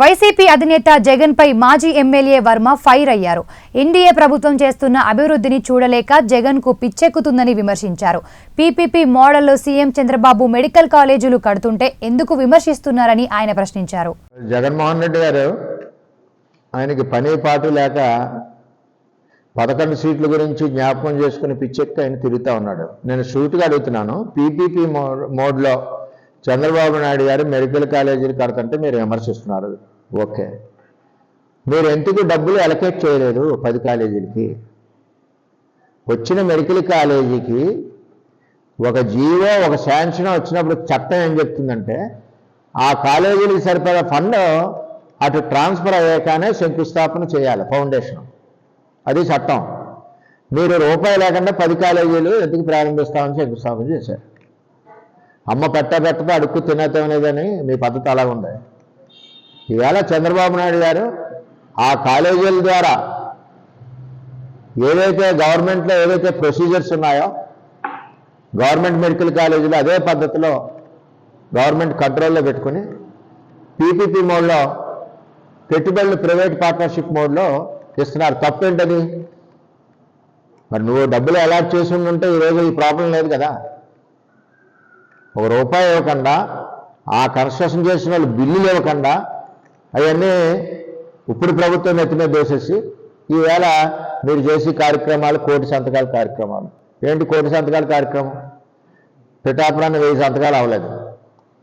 YCP అధినేత జగన్ పై మాజీ MLA Varma fire అయ్యారు. ఎన్డీఏ ప్రభుత్వం చేస్తున్న అభివృద్ధిని చూడలేక జగన్ కు పిచ్చెక్కుతుందని విమర్శించారు. పీపీపీ మోడల్లో సీఎం చంద్రబాబు మెడికల్ కాలేజీలు కడుతుంటే ఎందుకు విమర్శిస్తున్నారని ఆయన ప్రశ్నించారు. జగన్మోహన్ రెడ్డి గారు ఆయనకి పని పాటు లేక 11 సీట్ల గురించి జ్ఞాపకం చేసుకుని పిచ్చెక్కి ఆయన తిరుగుతూ ఉన్నాడు. నేను సూటిగా అడుగుతున్నాను, పీపీపీ మోడ్లో చంద్రబాబు నాయుడు గారు మెడికల్ కాలేజీలు కడుతుంటే మీరు విమర్శిస్తున్నారు. ఓకే, మీరు ఎందుకు డబ్బులు అలొకేట్ చేయలేదు 10 కాలేజీలకి? వచ్చిన మెడికల్ కాలేజీకి ఒక జీవో ఒక శాంక్షన్ వచ్చినప్పుడు చట్టం ఏం చెప్తుందంటే ఆ కాలేజీలకు సరిపడా ఫండ్ అటు ట్రాన్స్ఫర్ అయ్యాకనే శంకుస్థాపన చేయాలి, ఫౌండేషన్. అది చట్టం. మీరు రూపాయి లేకుండా 10 కాలేజీలు ఎందుకు ప్రారంభిస్తామని శంకుస్థాపన చేశారు. అమ్మ పెట్టతో అడుక్కు తినేతనేదని మీ పద్ధతి అలా ఉంది. ఈవేళ చంద్రబాబు నాయుడు గారు ఆ కాలేజీల ద్వారా ఏదైతే గవర్నమెంట్లో ఏదైతే ప్రొసీజర్స్ ఉన్నాయో గవర్నమెంట్ మెడికల్ కాలేజీలు అదే పద్ధతిలో గవర్నమెంట్ కంట్రోల్లో పెట్టుకుని పీపీపీ మోడ్లో పెట్టుబడులు ప్రైవేట్ పార్ట్నర్షిప్ మోడ్లో ఇస్తున్నారు. తప్పేంటది? మరి నువ్వు డబ్బులు అలాట్ చేసి ఉంటే ఈరోజు ఈ ప్రాబ్లం లేదు కదా. ₹1 ఇవ్వకుండా ఆ కన్స్ట్రక్షన్ చేసిన వాళ్ళు బిల్లులు ఇవ్వకుండా అవన్నీ ఇప్పుడు ప్రభుత్వం నెత్తి మీద వేసేసి ఈవేళ మీరు చేసే కార్యక్రమాలు 1 కోటి సంతకాల కార్యక్రమాలు. ఏంటి 1 కోటి సంతకాల కార్యక్రమం? పిఠాపురాన్ని 1000 సంతకాలు అవ్వలేదు.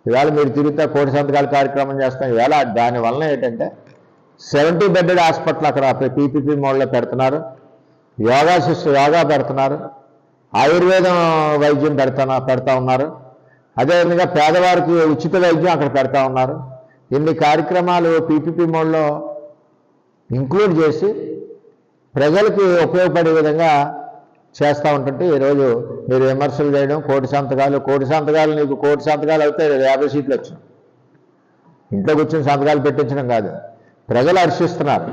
ఈవేళ మీరు తిరుగుతా 1 కోటి సంతకాల కార్యక్రమం చేస్తాం. ఈవేళ దానివల్ల ఏంటంటే 70 బెడ్డెడ్ హాస్పిటల్ అక్కడ పీపీపీ మోడ్లో పెడుతున్నారు, యోగా పెడుతున్నారు, ఆయుర్వేదం వైద్యం పెడతా ఉన్నారు, అదేవిధంగా పేదవారికి ఉచిత వైద్యం అక్కడ పెడతా ఉన్నారు. ఇన్ని కార్యక్రమాలు పీపీపీ మోడ్లో ఇంక్లూడ్ చేసి ప్రజలకి ఉపయోగపడే విధంగా చేస్తూ ఉంటుంటే ఈరోజు మీరు విమర్శలు చేయడం, 1 కోటి సంతకాలు నీకు 1 కోటి సంతకాలు అయితే 50 సీట్లు వచ్చినాయి. ఇంట్లో కూర్చొని సంతకాలు పెట్టించడం కాదు, ప్రజలు హర్షిస్తున్నారు.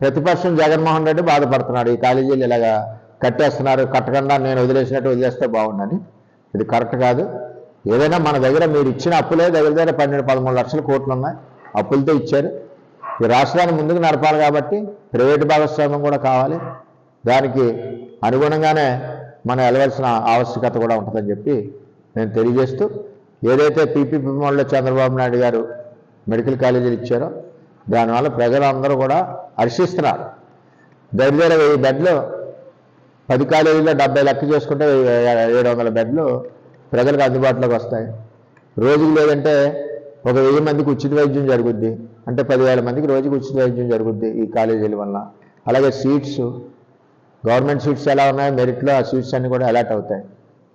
ప్రతిపక్షం జగన్మోహన్ రెడ్డి బాధపడుతున్నాడు, ఈ కాలేజీలు ఇలాగా కట్టేస్తున్నారు, కట్టకుండా నేను వదిలేస్తే బాగుండని. ఇది కరెక్ట్ కాదు. ఏదైనా మన దగ్గర మీరు ఇచ్చిన అప్పులే దగ్గర 12-13 లక్షల కోట్లు ఉన్నాయి, అప్పులతో ఇచ్చారు. ఈ రాష్ట్రాన్ని ముందుకు నడపాలి కాబట్టి ప్రైవేటు భాగస్వామ్యం కూడా కావాలి. దానికి అనుగుణంగానే మనం వెళ్ళవలసిన ఆవశ్యకత కూడా ఉంటుందని చెప్పి నేను తెలియజేస్తూ, ఏదైతే పీపీపీ మోడ్లో చంద్రబాబు నాయుడు గారు మెడికల్ కాలేజీలు ఇచ్చారో దానివల్ల ప్రజలందరూ కూడా హర్షిస్తున్నారు. దగ్గర 1000 బెడ్లు 10 కాలేజీలో 70 లెక్క చేసుకుంటే 700 బెడ్లు ప్రజలకు అందుబాటులోకి వస్తాయి. రోజుకి లేదంటే ఒక 1000 మందికి ఉచిత వైద్యం జరుగుద్ది, అంటే 10,000 మందికి రోజుకి ఉచిత వైద్యం జరుగుద్ది ఈ కాలేజీల వల్ల. అలాగే సీట్స్, గవర్నమెంట్ సీట్స్ ఎలా ఉన్నాయో మెరిట్లో ఆ సీట్స్ అన్నీ కూడా అలాట్ అవుతాయి.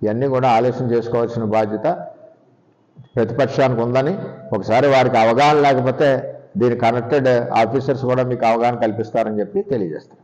ఇవన్నీ కూడా ఆలోచన చేసుకోవాల్సిన బాధ్యత ప్రతిపక్షానికి ఉందని, ఒకసారి వారికి అవగాహన లేకపోతే దీని కనెక్టెడ్ ఆఫీసర్స్ కూడా మీకు అవగాహన కల్పిస్తారని చెప్పి తెలియజేస్తారు.